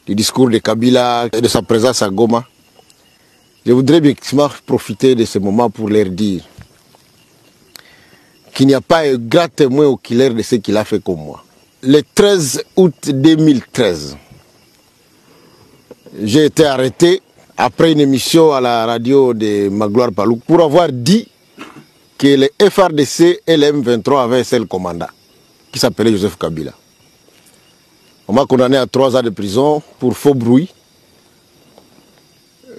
du discours de Kabila et de sa présence à Goma, je voudrais bien profiter de ce moment pour leur dire qu'il n'y a pas un grand témoin oculaire de ce qu'il a fait comme moi. Le 13 août 2013, j'ai été arrêté après une émission à la radio de Magloire Palouk pour avoir dit que le FRDC et le M23 avaient un seul commandant qui s'appelait Joseph Kabila. On m'a condamné à 3 ans de prison pour faux bruit.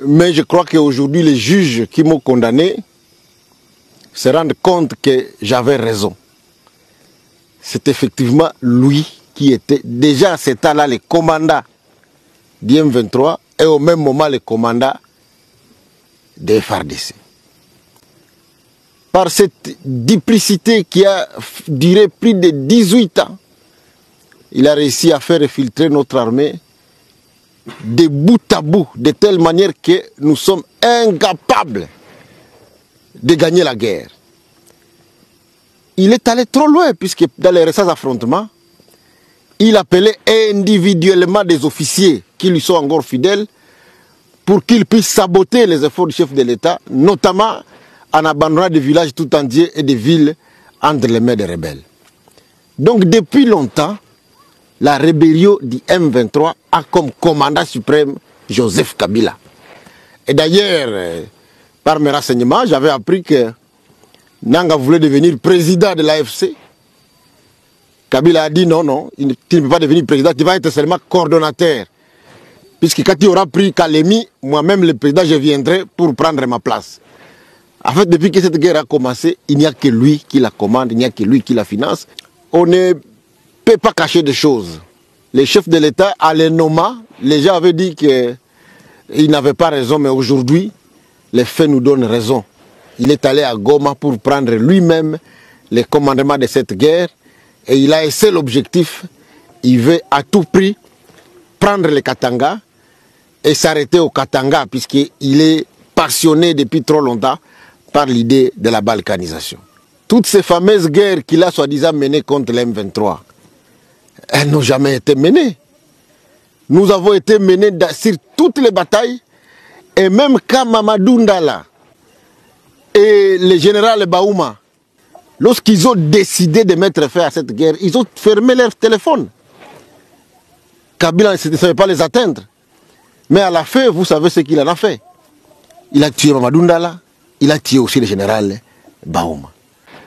Mais je crois qu'aujourd'hui, les juges qui m'ont condamné se rendent compte que j'avais raison. C'est effectivement lui qui était déjà à cet temps-là le commandant du M23 et au même moment le commandant des FARDC. Par cette duplicité qui a duré plus de 18 ans, il a réussi à faire filtrer notre armée de bout à bout, de telle manière que nous sommes incapables de gagner la guerre. Il est allé trop loin, puisque dans les récents affrontements, il appelait individuellement des officiers qui lui sont encore fidèles pour qu'ils puissent saboter les efforts du chef de l'État, notamment en abandonnant des villages tout entiers et des villes entre les mains des rebelles. Donc depuis longtemps, la rébellion du M23 a comme commandant suprême Joseph Kabila. Et d'ailleurs, par mes renseignements, j'avais appris que Nanga voulait devenir président de l'AFC. Kabila a dit non, il ne peut pas devenir président, il va être seulement coordonnateur. Puisque quand il aura pris Kalemi, moi-même le président, je viendrai pour prendre ma place. En fait, depuis que cette guerre a commencé, il n'y a que lui qui la commande, il n'y a que lui qui la finance. On ne peut pas cacher des choses. Les chefs de l'État, à l'ENOMA, les gens avaient dit qu'ils n'avaient pas raison, mais aujourd'hui, les faits nous donnent raison. Il est allé à Goma pour prendre lui-même le commandement de cette guerre et il a un seul objectif, il veut à tout prix prendre le Katanga et s'arrêter au Katanga puisqu'il est passionné depuis trop longtemps par l'idée de la balkanisation. Toutes ces fameuses guerres qu'il a soi-disant menées contre l'M23, elles n'ont jamais été menées. Nous avons été menés sur toutes les batailles et même quand Mamadou Ndala et le général Baouma, lorsqu'ils ont décidé de mettre fin à cette guerre, ils ont fermé leur téléphone. Kabila ne savait pas les atteindre. Mais à la fin, vous savez ce qu'il en a fait. Il a tué Mamadou Ndala, il a tué aussi le général Baouma.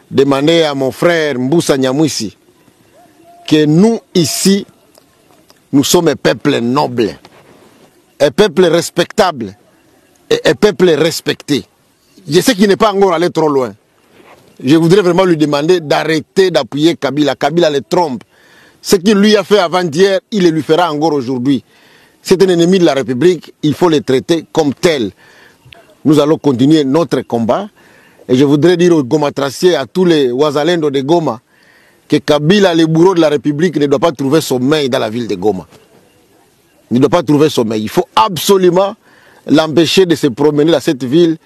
Demandez à mon frère Mboussa Nyamwisi que nous, ici, nous sommes un peuple noble, un peuple respectable et un peuple respecté. Je sais qu'il n'est pas encore allé trop loin. Je voudrais vraiment lui demander d'arrêter d'appuyer Kabila. Kabila le trompe. Ce qu'il lui a fait avant-hier, il le lui fera encore aujourd'hui. C'est un ennemi de la République, il faut le traiter comme tel. Nous allons continuer notre combat. Et je voudrais dire aux Gomatraciers, à tous les Ouazalendo de Goma, que Kabila, le bourreau de la République, ne doit pas trouver sommeil dans la ville de Goma. Il ne doit pas trouver sommeil. Il faut absolument l'empêcher de se promener dans cette ville,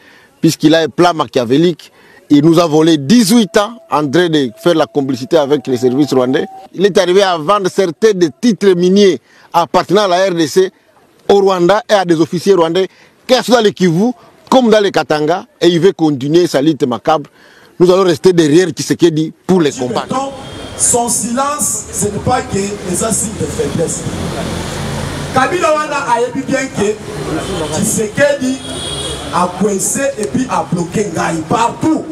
puisqu'il a un plan machiavélique. Il nous a volé 18 ans en train de faire la complicité avec les services rwandais. Il est arrivé à vendre certains des titres miniers appartenant à la RDC au Rwanda et à des officiers rwandais, que ce soit dans le Kivu, comme dans les Katanga, et il veut continuer sa lutte macabre. Nous allons rester derrière Tshisekedi pour les combattre. Son silence, ce n'est pas que les signes de faiblesse. Kabila wana a dit bien que Tshisekedi a coincé et puis a bloqué Ngai partout.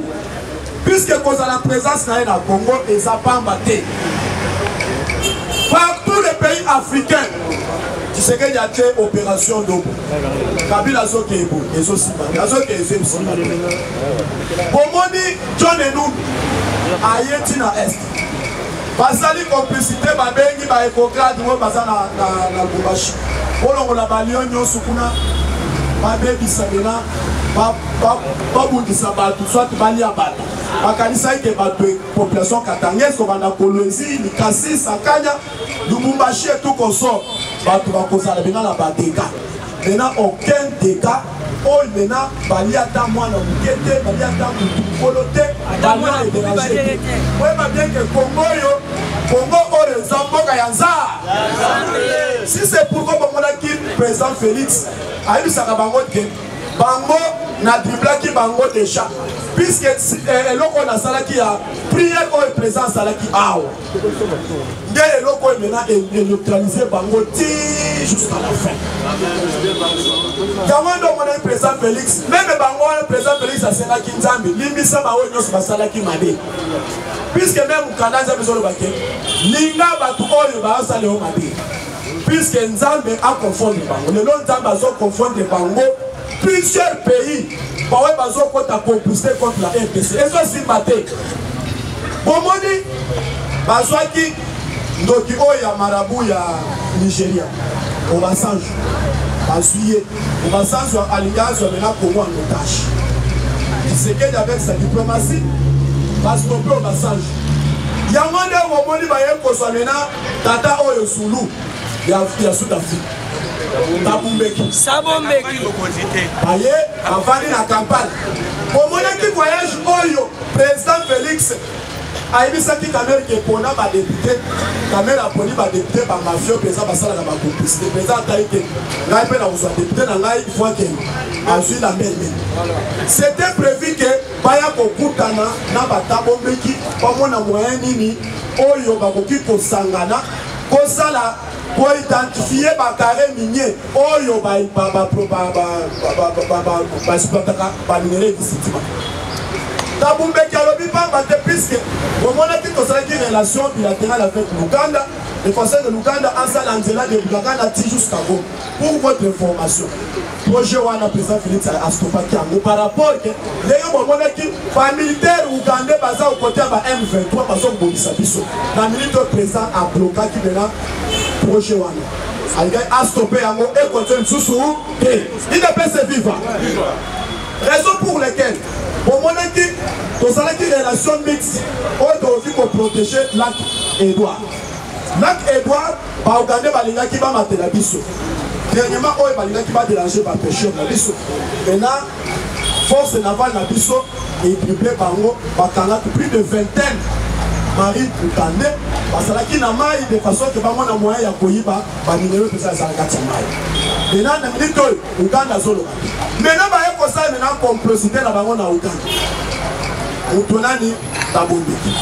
Puisque cause à la présence dans le Congo, ils n'ont pas embatté. Partout les pays africains, Tshisekedi a fait opération d'eau. Kabila Zoke Ebo, et Zoke Ezebsi. Bomoni, John et nous, à Yetina Est. Basali complicité, babengi, ba ekograde, moi, bazana na Gobashi. Olongo la balion, nyon sukuna, babebi sabena, babundisa batu, soit bali ya batu. Bakanisa ike batu, population katangese, kobanda Kolwezi, Likasi, Sakanya, Lubumbashi et tout consort. Batu bakosa la bena la badega. Maintenant, aucun dégât. Oh, maintenant, bali ata mwana mukete, bali ata mutu kolote, bali ya dérangé. Oui, mais bien que Congo, Congo oyo eza mboka ya nzambe. Si c'est pourquoi bamonaki président Félix ayebisaka bango ke bango na driblaki bango déjà puisque eloko nasalaki ya prière oyo président asalaki awa nde eloko oyo maintenant neutraliser bango ti jusqu'à la fin. Yango ndo omona président Félix meme bango wana président Félix asengaki nzambe limbisa bango nyonso basalaki mabe puisque même mokanda nzambe ezolobake linga bato oyo baosala yo mabe puisque nzambe a confondre bango lelo nzambe azoconfondre bango plusieurs pays bawe bazokota composter contre la RDC ezosimba te bomoni bazwaki ndoki oyo ya marabu ya Nigeria Obasanjo bazwiye Obasanjo alingi azwa mena Congo en otage Tshisekedi avec sa diplomatie bastope Obasanjo yango nde bomoni baye kozwa mena tata oyo Sulu ya Sud-Afrique Thabo Mbeki aye avandi na campagne omonaki voyage oyo président Félix ayebisaki kamere ke pona badepute kamere aponi badepute bamafio mpenza basalaka bacomplicité mpenza atali te ngai mpe na kozwa depute na ngai fois ke azwi la meme c'était prévu ke baya kokutana na Thabo Mbeki bamona moyen nini oyo bakoki kosangana kosala pour identifier les carrés miniers, oyo ba minéraux du site. Thabo Mbeki alobi pamba te puisque au moment où tu as une relation bilatérale avec l'Ouganda, le conseil de l'Ouganda en salle Angela de l'Ouganda jusqu'à vous pour votre information. Projet wana président Félix a stoppé par rapport que les moments où les militaires ougandais basés au côté de M23 parce que Bolisa biso. La militaire président a bloqué qui maintenant projet wana. A stoppé yango et continue sous il ne peut se vivre. Raison pour laquelle au moment où tu as une relation mixte, on doit protéger Lac Edouard. Lac Edouard, ba Ougandais balinga ki ba matela biso. Dernièrement, on balinga ki ba déranger ba pêcheur na biso. Maintenant, force navale na biso et dribblé bango ba kanga plus de vingtaine marine ougandais basalaki na mai de façon que ba mona moyen ya koyiba ba minéraux pesa za kati mai. Maintenant, na minute Ouganda zolo. Maintenant, ba yeko ça maintenant complicité na bango na Ouganda. Utonani Thabo Mbeki.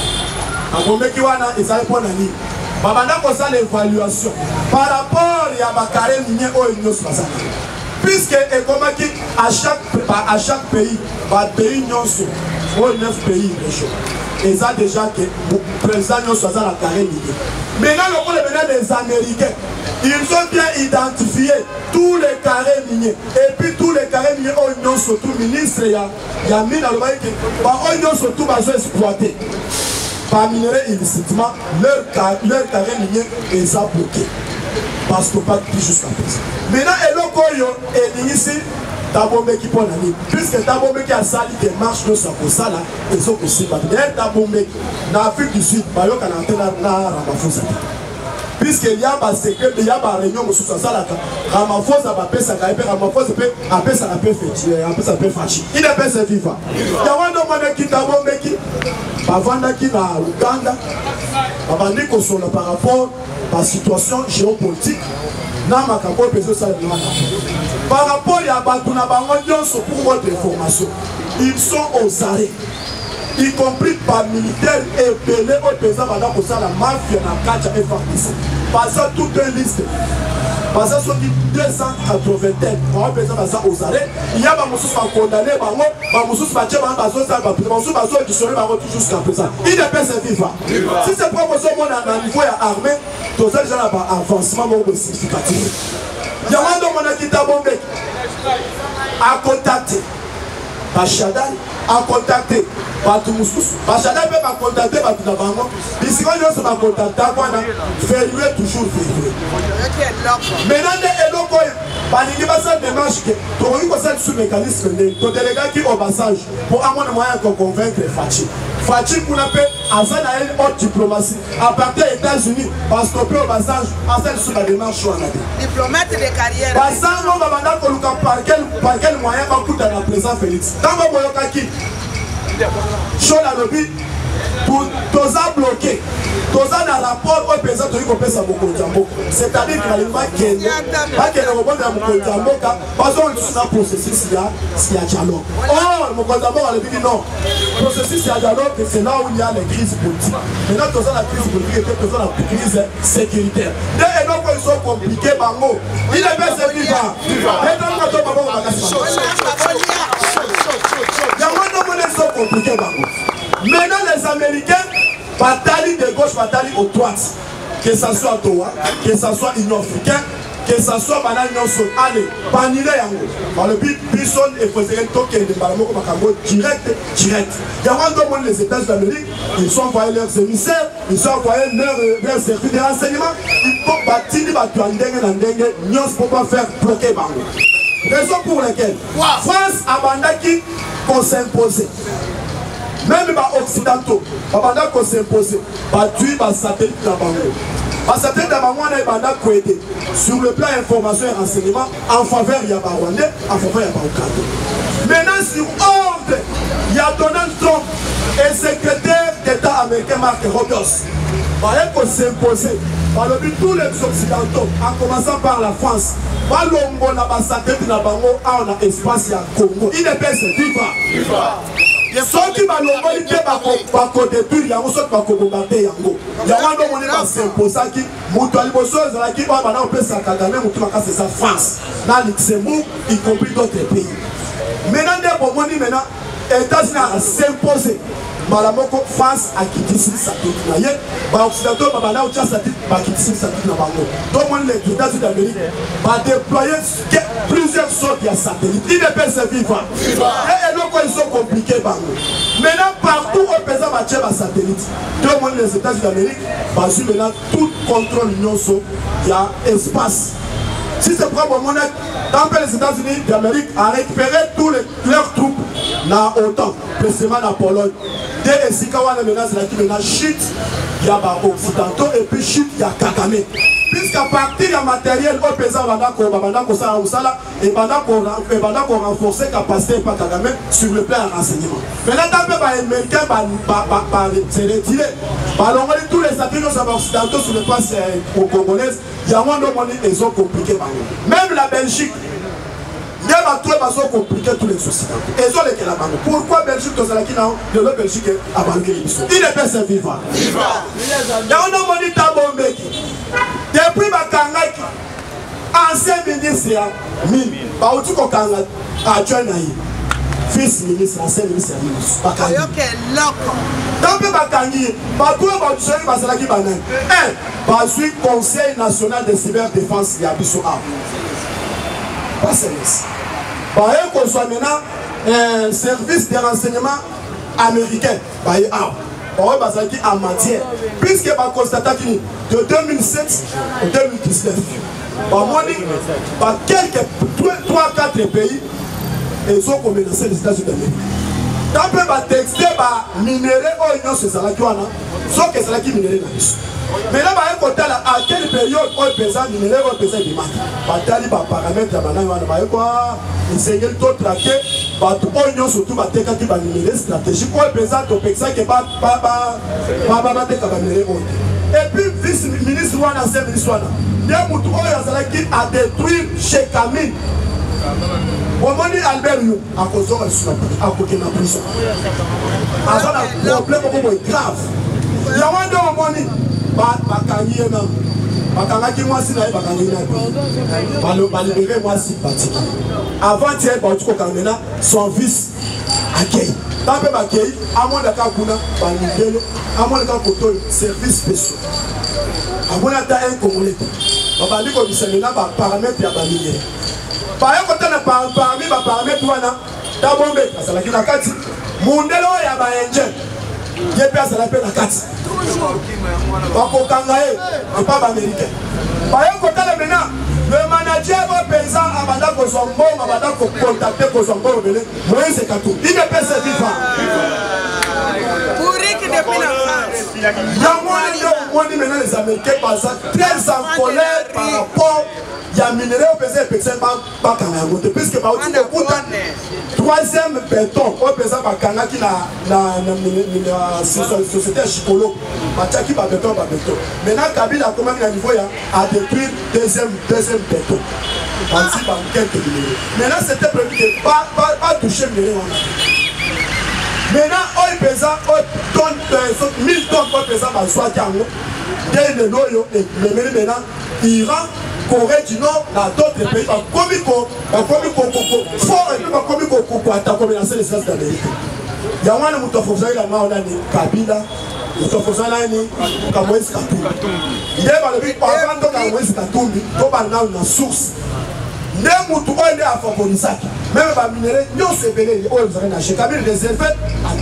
Thabo Mbeki wana ezali pona ni babanda kosa l'évaluation par rapport ya bakare minier oyo nyonso basala puisque ekomaki à chaque pays ba pays nyonso oyo 9 pays région eza déjà que président nyonso aza na carré minier. Maintenant lokola maintenant les Américains ils ont bien identifié tous les carrés miniers et puis tous les carrés miniers oyo nyonso tout ministre ya mine alobaki ba oyo nyonso tout bazo exploiter par minerai illicitement, leur carré minier est bloqué. Parce que pas plus jusqu'à présent. Maintenant, Elokoyo est ici, Thabo Mbeki pour l'année. Puisque Thabo Mbeki a sali des marches de sa Kosala, et sont aussi pas. D'ailleurs, Thabo Mbeki, dans l'Afrique du Sud, Bayo Kanatena na Ramaphosa. Puisqu'il y a un secret, il y a une réunion de Salaka, Ramaphosa va payer sa carrière, Ramaphosa peut appeler sa paix fétiche, appeler sa paix fâchée. Il est paix vivant. Il y a un homme qui Thabo Mbeki. Bavandaki na Uganda, babandi kosola par rapport à la situation géopolitique, na makambo peso sa par rapport à Batuna Bango nyonso pour votre information, ils sont aux arrêts, y compris par militaires et belé au président banda kosala la mafia na kacha FARDC. Passant toute une liste. Passant sur 280 têtes, on président basa aux arrêts, il y a des gens qui condamné, jusqu'à présent. Il ne peut se vivre. Si c'est pas possible, on a un niveau armé, tout ça, déjà un avancement significatif. Il y a un homme qui t'a bombé, à contacter, Bachadal, à contacter, Batoumousous, Bachadal peut pas contacter Batounabango, ici quand on va contacter, on a verrouillé toujours verrouillé. Maintenant, les locaux, il y a une démarche que tu as sous mécanisme de ton délégué qui est au passage pour avoir un moyen de convaincre Fachi. Fachi, pour l'appeler, à ça, il y a une haute diplomatie. À partir des États-Unis, parce qu'on peut au passage, à celle sous la démarche. Diplomate de carrière. Passant, on va demander par quel moyen on coûte à la présidence Félix. Dans mon qui Chola Lobby, tous a bloqué. Tous a un rapport au président de l'État. C'est-à-dire qu'il n'y a pas de Mokotamboka, parce qu'on a un processus, il y a dialogue. Oh, Mokotamboka a dit non. Le processus, il y a dialogue, c'est là où il y a les crises politiques. Maintenant, tous a la crise politique et tous a la crise sécuritaire. Et donc, ils sont compliqués, Bango. Il est bien servir. Maintenant, les Américains, bataillent de gauche, bataillent au droite. Que ce soit Doha, que ce soit Union africaine, que ce soit Banane Nyonso. Allez, banile yango. Par le but, personne et faisait un token de Balamoko Makambo direct. Il y a un les États d'Amérique, ils sont envoyés leurs émissaires, ils ont envoyé leurs services de renseignement. Ils peuvent bâtir, Nyons pour pas faire bloquer Bango. Raison pour laquelle France a bandaki qu'on s'imposait. Même les Occidentaux, pendant qu'on s'imposait, battu par satellite dans Bango. Par satellite dans Bango, on a bandaki aidé sur le plan information et renseignement en faveur de Rwandais, en faveur de Ouganda. Maintenant, sur ordre, il y a Donald Trump et secrétaire d'État américain Mark Rubio. Voyez qu'on s'imposait. Par le but, tous les Occidentaux, en commençant par la France, Balongo na basatellite na Bango, on a espace à Congo. Il est bien vivant. Ceux qui balongo ils peuvent détruire yango, ceux qui vont bombarder yango. Yango on est s'imposer qui mutuali bosoz la qui va maintenant on peut s'accader mutu maka c'est sa France, na Luxembourg, y compris d'autres pays. Maintenant des bomoni maintenant États-Unis a s'imposer. Malamoko France a quitté satellite na ye, ba occidentaux ba bana ucha satellite ba quitté satellite na bango. Donc les États-Unis d'Amérique va déployer plusieurs sortes de satellites. Il ne peut se vivre. Et donc ils sont compliqués bango. Maintenant partout au pays va tirer un satellite. Donc les États-Unis d'Amérique va suivre maintenant tout contrôle l'Union so, il y a espace. Si c'est propre monnaie, tant que les États-Unis d'Amérique a récupéré tous leurs troupes dans l'OTAN, précisément dans Pologne. Dès que Sikawana menace la qui menace chute, il y a les Occidentaux et puis chute, il y a Kagame. Puisqu'à partir du matériel au pays, et pendant qu'on renforce la capacité par Kagame sur le plan de renseignement. Maintenant, les Américains se retirent. Tous les satellites occidentaux sur le plan congolais, il y a moins de monnaie, ils ont compliqué. Même la Belgique, il y a compliqué tous les occidentaux. Ils ont les Kélabano. Pourquoi Belgique, de la Belgique a banqué les bisous? Il est pas se vivre. Il y a un homme qui a bombé. Depuis Bakangaki, ancien ministre, Baouti Kokanga, adjoint fils ministre, ancien ministre, Bakangi. Donc Bakangi, Bakou Baouti Basalaki Banan. Basui Conseil national de cyberdéfense, il y a Bissou A. Pas service. Bah, qu'on soit maintenant un service de renseignement américain. Bah, en matière. Puisque va constater que de 2007 à 2019, quelques 3-4 pays, ils ont menacé les États-Unis d'Amérique. Tant que les textes minéraux ont été sauf que c'est là qui minéraux. Mais là, à quelle période on peut faire minéraux, on peut faire des marques. Batali par paramètres, ils ont tout traqué. Oignon surtout bateka qui va minéraux stratégique. On peut faire tout ça qui va et puis vice-ministre Wana, ancien ministre Wana, il y a beaucoup qui a détruit chez Camille. Au moment où Albert Yu a causé un prison. Un problème grave. Il y a un moment où son fils accueille. Tant que accueille, à moins de Kakuna, à moins de service spécial. À moins un Congolais. On va dire que c'est un paramètre à balayer. Par exemple, parmi les paramètres, d'abord, c'est la Kinakati. Mondelo et Abayenje. Il y a personne à la peine à 4. Et pas américain. Par exemple, maintenant, le manager au paysan a mandat pour son bon, a mandat pour contacter pour son bon. Moïse c'est Katou. Il ne peut se vivre. Pour que depuis la France. Il y a moins de maintenant les Américains passent très en colère par rapport. Il ya minerai au pesé petit ba kanga ngote puisque ba uti ko troisième béton au pesé ba kanga ki na société Chikolo ba tchaki ba béton. Maintenant Kabila a commencé à niveau à détruire deuxième béton. Ainsi par quelques minutes. Maintenant c'était prévu de pas toucher minerai. Maintenant, on pèse 1000 tonnes pour peser par soit Kango. Dès le noyau, et maintenant, Iran, Corée du Nord, dans d'autres pays, fort et puis attaquer les États d'Amérique. Il y a un mot de la main, on a dit Kabila, on a dit Kamoïs Katumbi. Il y a un Kamoïs Katumbi, on a une source. Ne mutu oende a favorisaki même ba minerai nyo sebele o zana na shekabili réservé à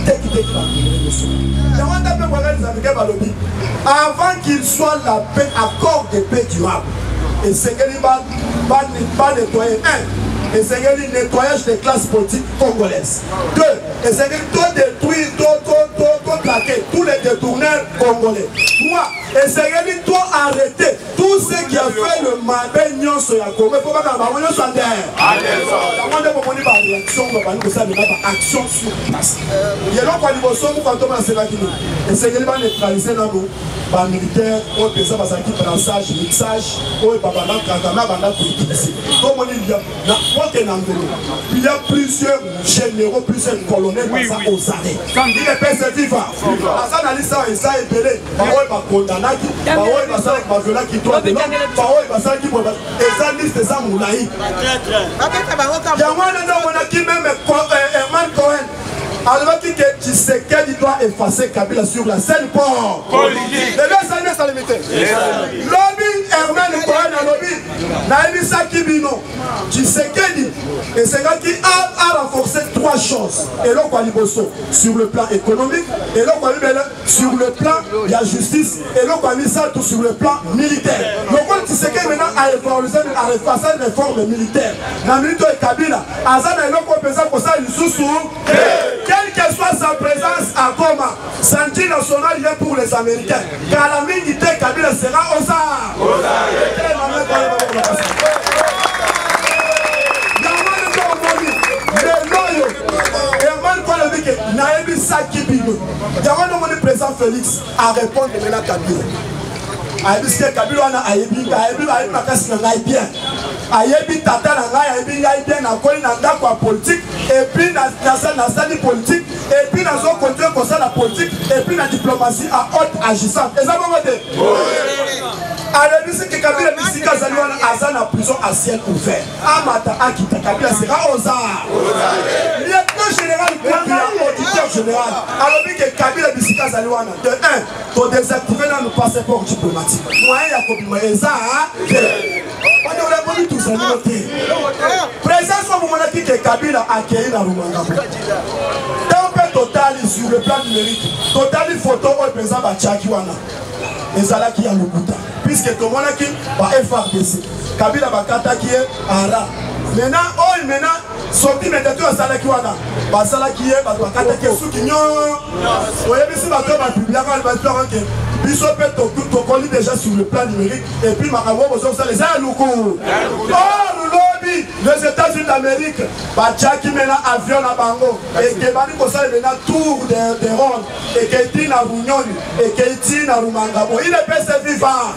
tekite ba minerai. Avant de organiser avec Balobi, avant qu'il soit la paix, accord de paix durable. Et c'est que pas nettoyer et c'est le nettoyage des classes politiques congolaises. 2. Et c'est que tout détruire, tout plaquer, tous les détourneurs congolais. 3. Et c'est que tout arrêter, tout ce qui a fait le malbé nyon sur la Congo. Il faut pas qu'on ait soit derrière. Action sur place. Il y a donc un niveau sombre quand on a cela qui nous. Et c'est que va neutraliser les militaires, on peut faire un brassage, mixage, on peut faire un il y a plusieurs généraux, plusieurs colonels aux arrêts. Il est passé vivant. La liste est belé. Parole va condamner, parole va ça va violer qui doit de l'homme, parole va ça qui va. Et ça liste ça moulaï. Il y a un qui même Herman Cohen. Alors que Tshisekedi doit effacer Kabila sur la scène pour politique. Les deux années sans limiter. Lobby Herman Cohen a lobby. Naïbisa Kibino. Tshisekedi et c'est là qui a renforcé 3 choses. Et là quoi liboso sur le plan économique, et là quoi sur le plan de la justice, et là quoi mis ça tout sur le plan militaire. Donc quand Tshisekedi maintenant a effacé une réforme militaire. Dans minute de Kabila, Azana et là quoi pesant pour ça il sous quelle que soit sa présence à Goma, Santi national il est pour les Américains. Car la militaire Kabila sera aux arts. Le président Félix a répondu maintenant Kabila. Ayebi Kabila wana ayebi makasi na ngai bien. Ayebi tata na ngai ayebi ngai bien na koli na ndako ya politique et puis na sali politique et puis na zo continuer comme ça la politique et puis la diplomatie à haute agissante. Et ça va voter. Ayebi que Kabila bisika zali wana aza na prison à ciel ouvert. Amata akita Kabila sera aux arts. Lieutenant général Kabila auditeur général. Alors que Kabila bisika zali wana de 1 pour désactiver nos passeports diplomatiques. Moi, il y a combien de ça? On aurait voulu tout ça. Présence au moment que Kabila a accueilli la Rumangabo. Tempête totale sur le plan numérique. Totale photo au président Bachakiwana. Et ça là qui a le bouton. Puisque tout le monde qui va FRDC. Kabila Bakata qui est Ara. Maintenant, oh, maintenant, sorti maintenant à Salakiwana. Basala qui est Bakata qui est sous qui n'y a. Vous voyez, si ma tombe a publié, elle va faire un quai. Bishop est tout connu déjà sur le plan numérique. Et puis, ma caméra, vous avez les Aloukou. Oh, le lobby des États-Unis d'Amérique. Bachaki maintenant avion à Bango. Et que Bani Kosa maintenant tour de Ronde. Et que Tina Rounion. Et que Tina Rumangabo. Il est passé vivant.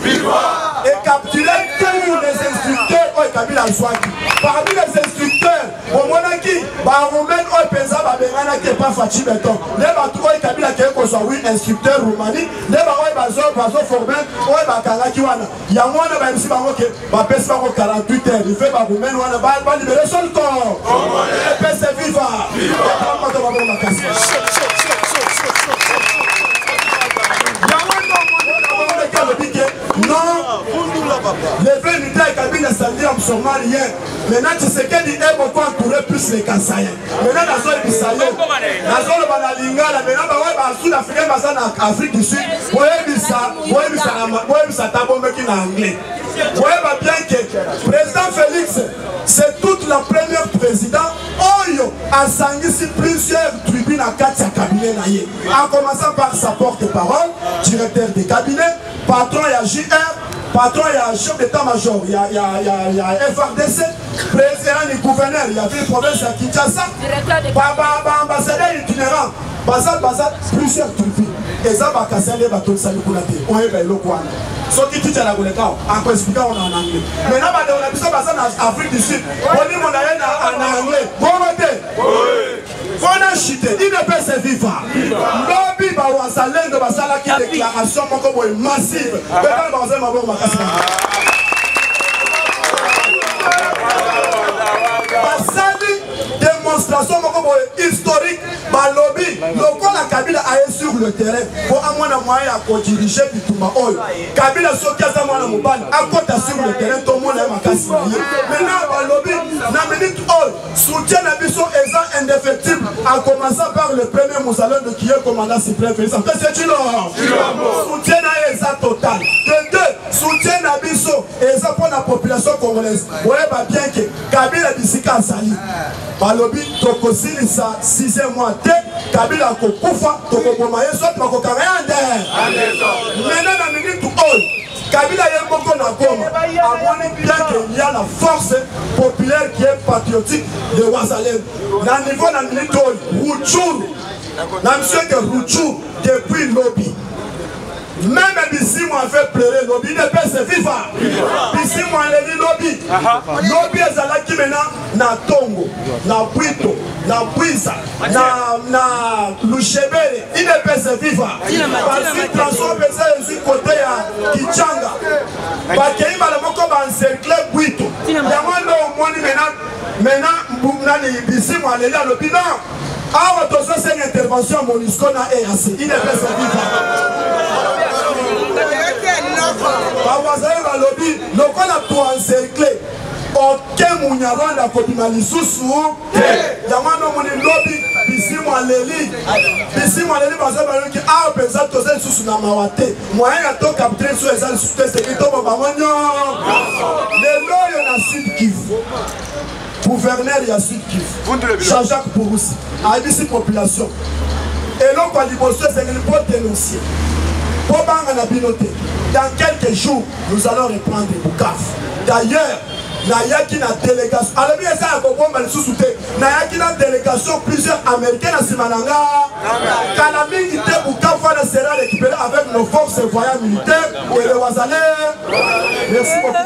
Et capturer tous les instructeurs. Oh, Kabila Swaki. Parmi les instructeurs, au Monaki, Baroumen, oh, Pesa, Babengana, qui n'est pas Fachi Beton. Les Batou, oh, Kabila, qui est oui, instructeur Roumanie. Les Batou, bazo formé, ouais bakanga kiwana. Ya mwana ba MC bango ke ba pesa ko 48 heures. Il fait ba roumain wana ba libérer son corps. Et pesa viva. Non, les vrais militaires Kabila samedi en Somalie hier. Maintenant tu sais qu'il est beaucoup entouré plus les Kasaïens. Maintenant dans zone Bisayo, dans zone Banalinga, maintenant bah Sud-Africain basé en Afrique du Sud. Ça t'a bombé qui est anglais. Vous voyez bien que président Félix, c'est toute la première président. Oyo a sangisi plusieurs tribunes à 4 cabinets naïe. En commençant par sa porte-parole, directeur des cabinets, patron et JR, patron, il y a chef d'état-major, il y a FRDC, président du gouverneur, il y a ville province à Kinshasa, ambassadeur itinérant, plusieurs tribus. Et ça va casser les bateaux de Salikoulate. On est vers le coin. Ce qui dit à la Gouleka, en expliquant en anglais. Maintenant, on a besoin en Afrique du Sud. On dit mon en anglais. Bon, on a chuté. Il ne peut se vivre. Lobby, ça l'aide de Basala qui déclaration massive. Démonstration historique, lobby, le Kabila a sur le terrain pour avoir un moyen à diriger Bituma Oil. Kabila Sokia Samana Mouban a côté sur le terrain, tout le monde est à maintenant, lobby, la minute Oil, soutien à Bissot est indéfectible, à commencer par le premier Moussalon de qui est commandant suprême. C'est soutien à Eza total. De deux, soutien à Bissot et ça pour la population congolaise. Vous voyez bien que Kabila Bissika Sali. Balobi tokosili sa 6e mois te Kabila kokufa tokobomaye soit makokangande maintenant na minute all Kabila yemboko na Goma amoni bien qu'il y a la force populaire qui est patriotique de Wazalem na niveau na minute all Rutshuru na monsieur que Rutshuru depuis lobby. Même Bissi m'a fait pleurer, lobby ne peut se vivre. Bissi m'a dit lobby. Lobby est là qui maintenant na Tongo, na Bwito, na Bwisa, na Lushebele. Il ne peut se vivre. Parce qu'il transforme ça ici côté à Kichanga. Parce qu'il m'a le mot comme encerclé Bwito. Il y a maintenant Bissi m'a dit lobby non. Ah, c'est une intervention à Monisco na EAC. Il ne peut se vivre. Lobby, donc on a tout encerclé. Aucun mouniavan n'a pas de sous Yamano moni lobby, Bissi Mwaleli. Bissi Mwaleli, parce que ah, pensez que c'est sous na mawate. Moi, il y a tout capté sur les ailes sous tes secrétaires. Les lois na Sud Kivu. Gouverneur, il y a Sud Kivu. Jean-Jacques Pouroussi. A ici population. Et l'on va libérer, c'est qu'il faut dénoncer. Dans quelques jours, nous allons reprendre Bukavu. D'ailleurs, Nayaki na délégation. Alors bien ça, Nayaki na délégation plusieurs Américains à Simananga. Kanami était Bukavu sera récupéré avec nos forces et voyants militaires et les Wazalais. Merci beaucoup.